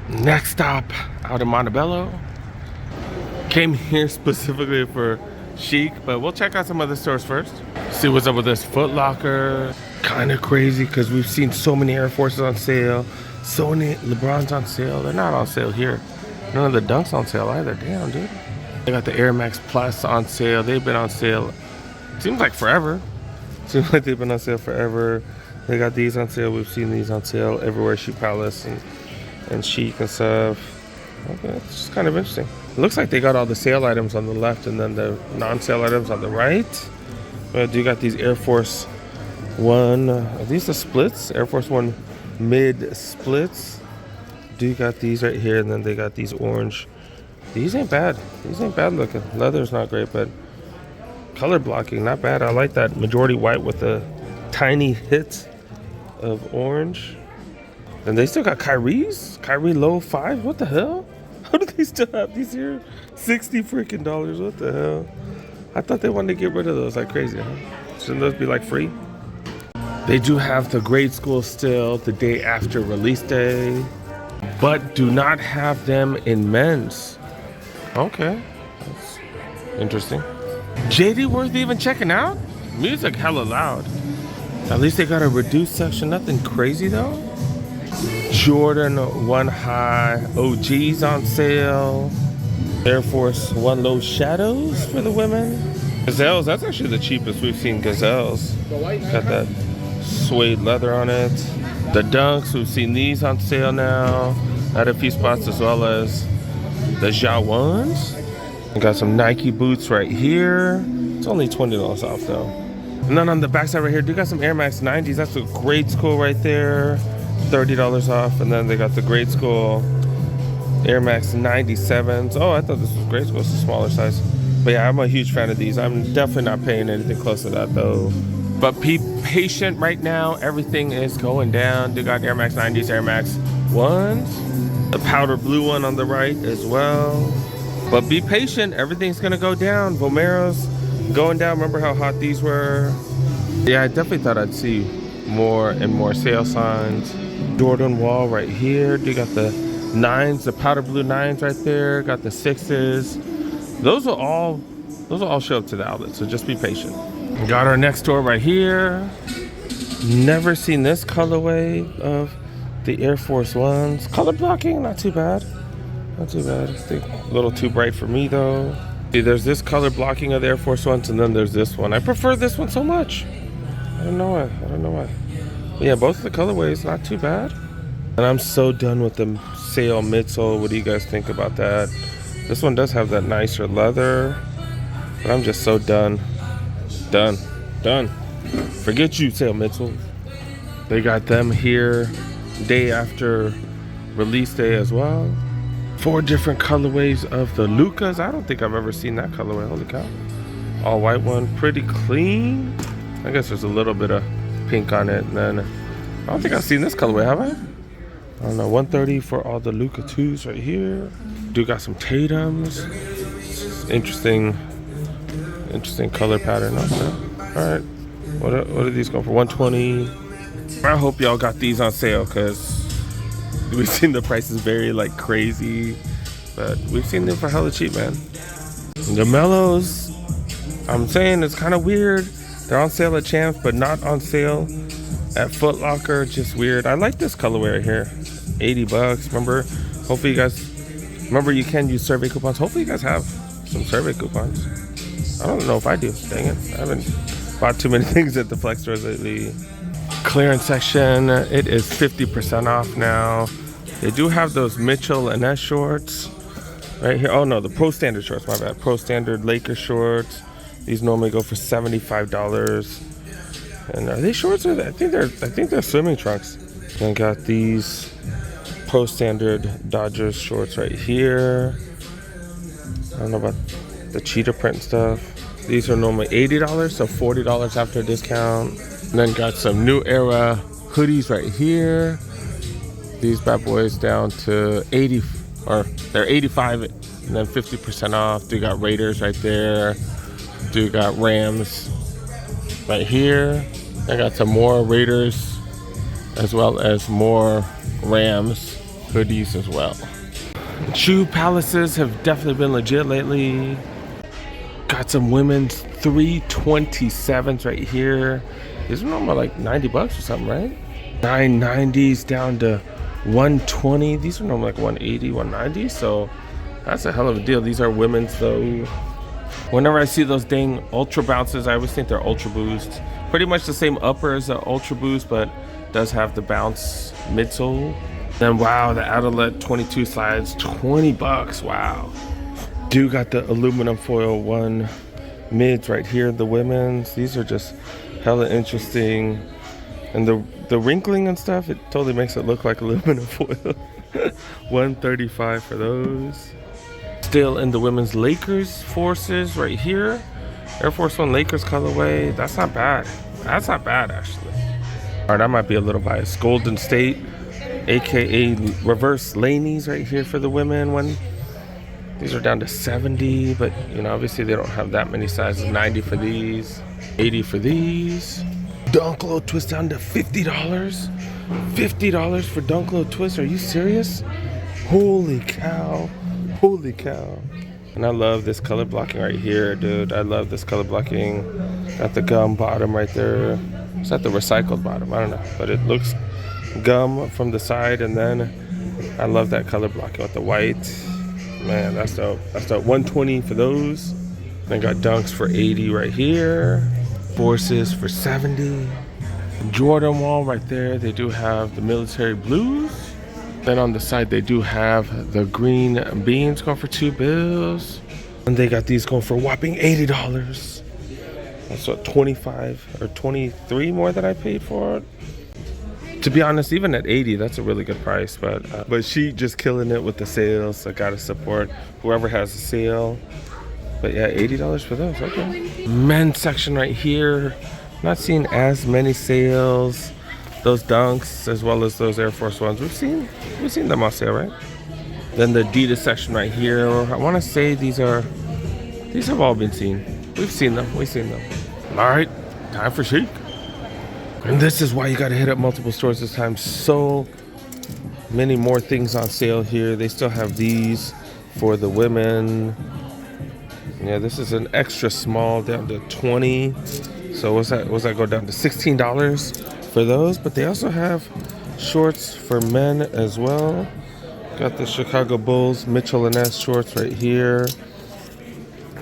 Next stop out in Montebello. Came here specifically for chic, but we'll check out some other stores first. See what's up with this Foot Locker. Kind of crazy because we've seen so many Air Forces on sale, so many LeBrons on sale. They're not on sale here. None of the Dunks on sale either. Damn, dude. They got the Air Max Plus on sale. They've been on sale, seems like forever. Seems like they've been on sale forever. They got these on sale. We've seen these on sale everywhere. Shoe Palace and Chic and stuff. Okay, it's just kind of interesting. It looks like they got all the sale items on the left and then the non-sale items on the right. But you got these Air Force One. Are these the splits? Air Force One mid splits. Do you got these right here, and then they got these orange. These ain't bad. These ain't bad looking. Leather's not great, but color blocking not bad. I like that majority white with a tiny hit of orange. And they still got Kyrie's. Kyrie low 5. What the hell? How do they still have these here? $60 freaking. What the hell? I thought they wanted to get rid of those like crazy, huh? Shouldn't those be like free? They do have the grade school still the day after release day, but do not have them in men's. Okay, that's interesting. JD worth even checking out? Music hella loud. At least they got a reduced section. Nothing crazy though. Jordan 1 High OGs on sale. Air Force One Low Shadows for the women. Gazelles, that's actually the cheapest we've seen Gazelles. Got that suede leather on it. The Dunks, we've seen these on sale now at a few spots, as well as the Ja ones. We got some Nike boots right here. It's only $20 off though. And then on the backside right here, do got some Air Max 90s. That's a grade school right there. $30 off. And then they got the grade school Air Max 97s. Oh, I thought this was grade school. It's a smaller size. But yeah, I'm a huge fan of these. I'm definitely not paying anything close to that though. But be patient right now. Everything is going down. They got Air Max 90s, Air Max 1s. The powder blue one on the right as well. But be patient. Everything's going to go down. Vomero's going down. Remember how hot these were? Yeah, I definitely thought I'd see more and more sale signs. Jordan wall right here. You got the 9s, the powder blue 9s right there. Got the 6s. Those will all show up to the outlet, so just be patient. Got our next store right here. Never seen this colorway of the Air Force Ones. Color blocking, not too bad. Not too bad. I think a little too bright for me though. See, there's this color blocking of the Air Force Ones, and then there's this one. I prefer this one so much. I don't know why. I don't know why. But yeah, both of the colorways, not too bad. And I'm so done with the sale midsole. What do you guys think about that? This one does have that nicer leather, but I'm just so done. Done. Forget you, sale midsole. They got them here day after release day as well. 4 different colorways of the Lucas. I don't think I've ever seen that colorway. Holy cow. All white one, pretty clean. I guess there's a little bit of pink on it. And then I don't think I've seen this colorway, have I? I don't know. $130 for all the Luca 2s right here. Do got some Tatums. Interesting color pattern also. All right. What are these going for? $120. I hope y'all got these on sale because we've seen the prices vary like crazy, but we've seen them for hella cheap, man. The Mellows, I'm saying it's kind of weird. They're on sale at Champs, but not on sale at Foot Locker. Just weird. I like this colorway right here. $80. Remember, hopefully you guys, remember you can use survey coupons. Hopefully you guys have some survey coupons. I don't know if I do. Dang it. I haven't bought too many things at the Flex stores lately. Clearance section, it is 50% off now. They do have those Mitchell and S shorts right here. Oh no, the Pro Standard shorts, my bad. Pro Standard Laker shorts. These normally go for $75. And are they shorts or I think they're swimming trunks. And got these Pro Standard Dodgers shorts right here. I don't know about the cheetah print stuff. These are normally $80, so $40 after a discount. And then got some New Era hoodies right here. These bad boys down to 80, or they're 85 and then 50% off. Do got Raiders right there. Do got Rams right here. I got some more Raiders as well as more Rams. hoodies as well. Shoe palaces have definitely been legit lately. Got some women's 327s right here. These are normally like 90 bucks or something, right? 990s down to 120. These are normally like 180, 190. So that's a hell of a deal. These are women's though. Whenever I see those dang Ultra Bounces, I always think they're Ultra Boost. Pretty much the same upper as the Ultra Boost, but does have the bounce midsole. Then wow, the Outlet 22 slides, 20 bucks. Wow. Do got the aluminum foil 1 mids right here, the women's. These are just hella interesting. And the wrinkling and stuff, it totally makes it look like aluminum foil. 135 for those. Still in the women's Lakers Forces right here. Air Force One Lakers colorway. That's not bad. That's not bad actually. All right, I might be a little biased. Golden State, aka reverse Laneys right here for the women one. These are down to 70, but you know, obviously they don't have that many sizes. 90 for these, 80 for these. Dunk Low Twist down to $50. $50 for Dunk Low Twist. Are you serious? Holy cow. Holy cow. And I love this color blocking right here, dude. I love this color blocking. Got the gum bottom right there. Is that the recycled bottom? I don't know. But it looks gum from the side. And then I love that color blocking with the white. Man, that's dope. That's dope. 120 for those. Then got Dunks for 80 right here. Forces for 70. Jordan Wall right there. They do have the military blues. Then on the side they do have the green beans going for $2. And they got these going for a whopping $80. That's what, 25 or 23 more than I paid for it. To be honest, even at 80, that's a really good price. But she just killing it with the sales. So I gotta support whoever has a sale. But yeah, $80 for those. Okay. Men's section right here. Not seeing as many sales. Those Dunks as well as those Air Force Ones. We've seen them on sale, right? Then the Adidas section right here. I want to say these have all been seen. We've seen them. All right, time for chic. And this is why you got to hit up multiple stores this time. So many more things on sale here. They still have these for the women. Yeah, this is an extra small down to 20. So what's that go down to $16 for those? But they also have shorts for men as well. Got the Chicago Bulls Mitchell & S shorts right here.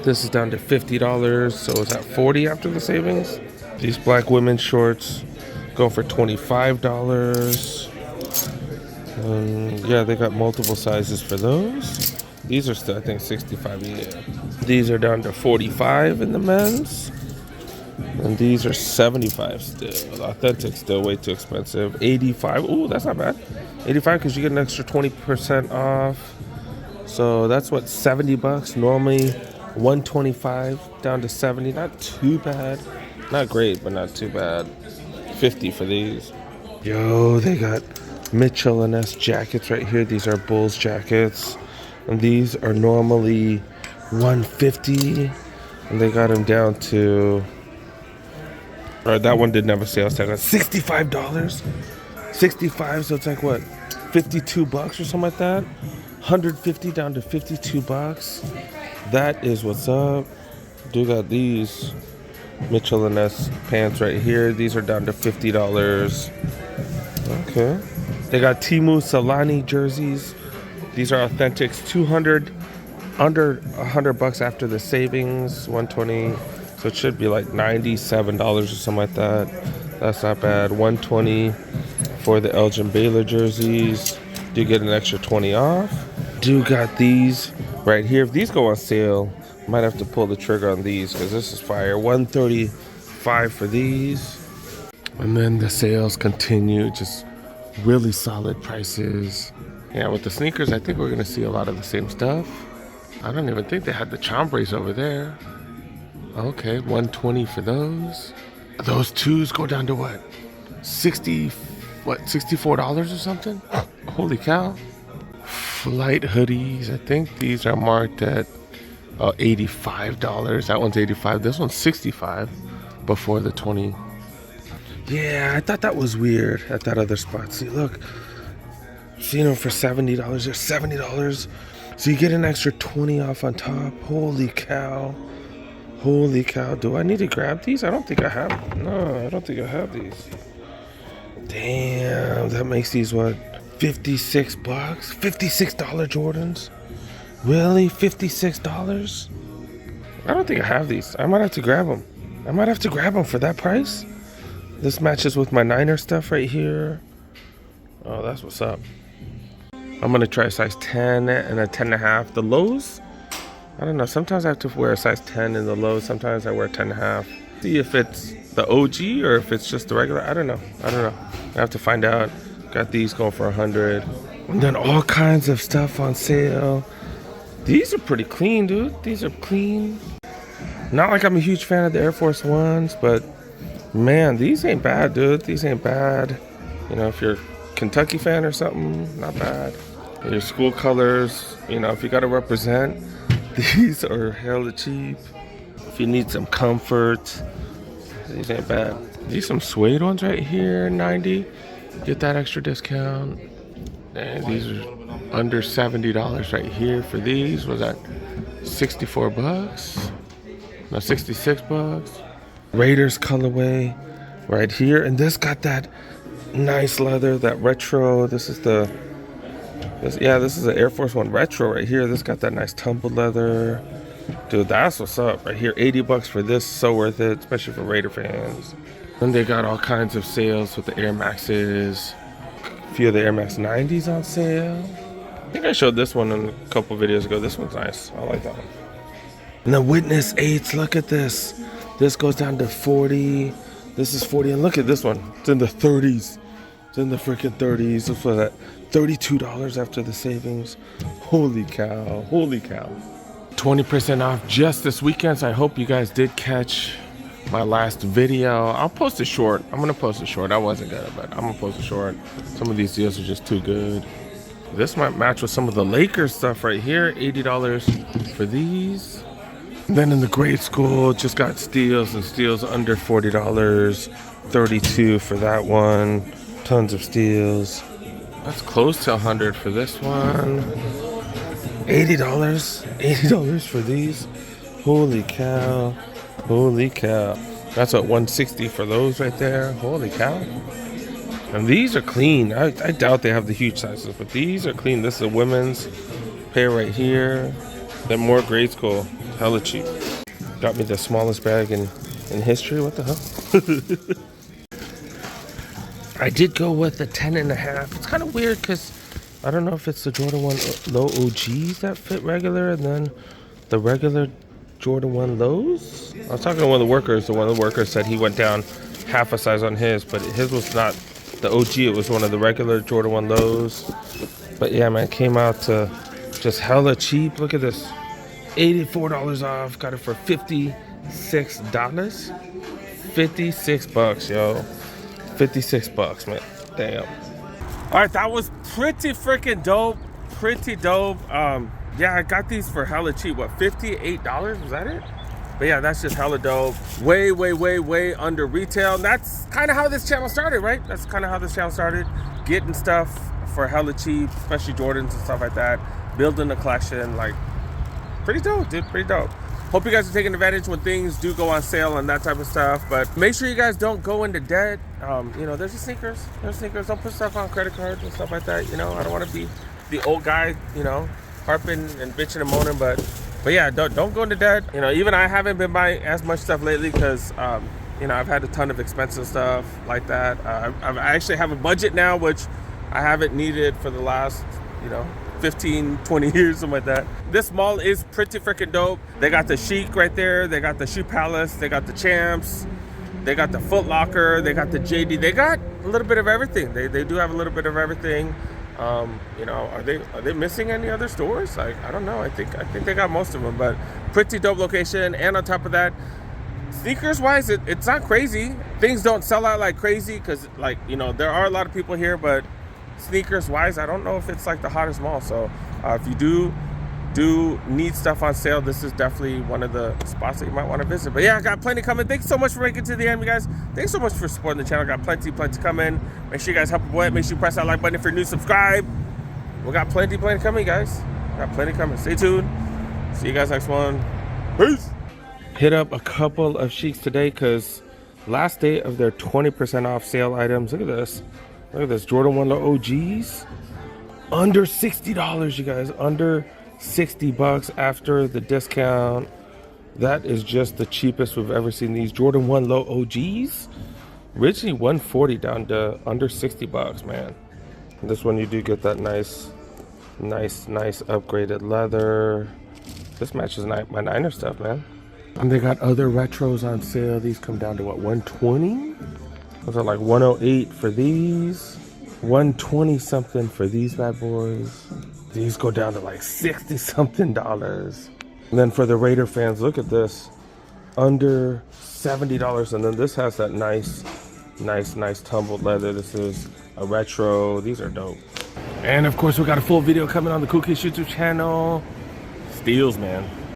This is down to $50. So is that 40 after the savings? These black women's shorts go for $25. Yeah, they got multiple sizes for those. These are still, I think, 65. Yeah. These are down to 45 in the men's. And these are 75 still. Authentic still way too expensive. 85. Ooh, that's not bad. 85 because you get an extra 20% off. So that's what, 70 bucks. Normally 125 down to 70. Not too bad. Not great, but not too bad. 50 for these. Yo, they got Mitchell & S jackets right here. These are Bulls jackets. And these are normally 150. And they got them down to... All right, that one didn't have a sales tag. $65. 65, so it's like what, 52 bucks or something like that. 150 down to 52 bucks. That is what's up. Do got these Mitchell & S pants right here. These are down to $50. Okay. They got Timu Solani jerseys. These are authentics. 200, under 100 bucks after the savings. 120. So it should be like $97 or something like that. That's not bad. 120 for the Elgin Baylor jerseys. Do get an extra 20 off. Do got these right here. If these go on sale, might have to pull the trigger on these because this is fire. 135 for these. And then the sales continue. Just really solid prices. Yeah, with the sneakers, I think we're gonna see a lot of the same stuff. I don't even think they had the Chambres over there. Okay, 120 for those. Those twos go down to what? $64 or something? Holy cow. Flight hoodies, I think these are marked at $85. That one's $85. This one's $65 before the 20. Yeah, I thought that was weird at that other spot. See, look. Seen them for $70. They're $70. So you get an extra 20 off on top. Holy cow. Holy cow. Do I need to grab these? I don't think I have. No, I don't think I have these. Damn, that makes these what? 56 bucks? $56 Jordans? Really? $56? I don't think I have these. I might have to grab them. I might have to grab them for that price. This matches with my Niner stuff right here. Oh, that's what's up. I'm gonna try a size 10 and a 10.5. The lows, I don't know. Sometimes I have to wear a size 10 in the lows. Sometimes I wear 10.5. See if it's the OG or if it's just the regular. I don't know. I have to find out. Got these going for 100. And then all kinds of stuff on sale. These are pretty clean, dude. These are clean. Not like I'm a huge fan of the Air Force Ones, but man, these ain't bad, dude. These ain't bad. You know, if you're a Kentucky fan or something, not bad. Your school colors, you know, if you gotta represent, these are hella cheap. If you need some comfort, these ain't bad. These some suede ones right here, 90. Get that extra discount. And these are under $70 right here for these. Was that 64 bucks? No, 66 bucks. Raiders colorway right here. And this got that nice leather, that retro. This is an Air Force One retro right here. This got that nice tumbled leather. Dude, that's what's up right here. 80 bucks for this, so worth it, especially for Raider fans. And they got all kinds of sales with the Air Maxes. A few of the Air Max 90s on sale. I think I showed this one in a couple videos ago. This one's nice. I like that one. And the Witness 8s, look at this. This goes down to 40. This is 40, and look at this one. It's in the 30s. It's in the freaking 30s. Look for that. $32 after the savings. Holy cow. Holy cow. 20% off just this weekend. So I hope you guys did catch my last video. I'll post a short. I'm gonna post a short. I wasn't gonna, but I'm gonna post a short. Some of these deals are just too good. This might match with some of the Lakers stuff right here. $80 for these. And then in the grade school, just got steals and steals under $40. $32 for that one. Tons of steals. That's close to $100 for this one. $80 for these. Holy cow. Holy cow. That's what, $160 for those right there. Holy cow. And these are clean. I doubt they have the huge sizes, but these are clean. This is a women's pair right here. Then more grade school. Hella cheap. Got me the smallest bag in history. What the hell? I did go with the 10.5. It's kind of weird because I don't know if it's the Jordan 1 low OGs that fit regular and then the regular Jordan 1 lows. I was talking to one of the workers. One of the workers said he went down half a size on his, but his was not the OG. It was one of the regular Jordan 1 lows. But yeah, man, it came out to just hella cheap. Look at this. $84 off. Got it for $56. 56 bucks, yo. 56 bucks, man. Damn. All right, that was pretty freaking dope. Pretty dope. Yeah, I got these for hella cheap. What, $58? Was that it? But yeah, that's just hella dope. Way, way, way, way under retail. And that's kind of how this channel started, right? That's kind of how this channel started. Getting stuff for hella cheap, especially Jordans and stuff like that. Building a collection, like, pretty dope, dude. Pretty dope. Hope you guys are taking advantage when things do go on sale and that type of stuff. But make sure you guys don't go into debt. You know, there's the sneakers. There's sneakers. Don't put stuff on credit cards and stuff like that. You know, I don't want to be the old guy, you know, harping and bitching and moaning. But yeah, don't go into debt. You know, even I haven't been buying as much stuff lately because, you know, I've had a ton of expensive stuff like that. I actually have a budget now, which I haven't needed for the last, you know, 15, 20 years, something like that. This mall is pretty freaking dope. They got the Chic right there. They got the Shoe Palace. They got the Champs. They got the Foot Locker. They got the JD. They got a little bit of everything. They do have a little bit of everything. You know, are they missing any other stores? I don't know. I think they got most of them, but pretty dope location. And on top of that, sneakers wise, it's not crazy. Things don't sell out like crazy because, like, you know, there are a lot of people here, but sneakers wise, I don't know if it's like the hottest mall. So if you do need stuff on sale, this is definitely one of the spots that you might want to visit. But yeah, I got plenty coming. Thanks so much for making it to the end, you guys. Thanks so much for supporting the channel. Got plenty coming. Make sure you guys help a boy. Make sure you press that like button if you're new. Subscribe. we got plenty coming, guys. Got plenty coming. Stay tuned. See you guys next one. Peace. Hit up a couple of Chics today because last day of their 20% off sale items. Look at this. Look at this. Jordan 1 Low OGs. Under $60, you guys. Under 60 bucks after the discount. That is just the cheapest we've ever seen these Jordan 1 Low OGs. Originally 140 down to under 60 bucks, man. And this one you do get that nice upgraded leather. This matches my Niner stuff, man. And they got other retros on sale. These come down to what, 120? Those are like 108 for these. 120 something for these bad boys. These go down to like 60 something dollars. And then for the Raider fans, look at this. Under $70. And then this has that nice tumbled leather. This is a retro. These are dope. And of course, we got a full video coming on the Cool Kids YouTube channel. Steals, man.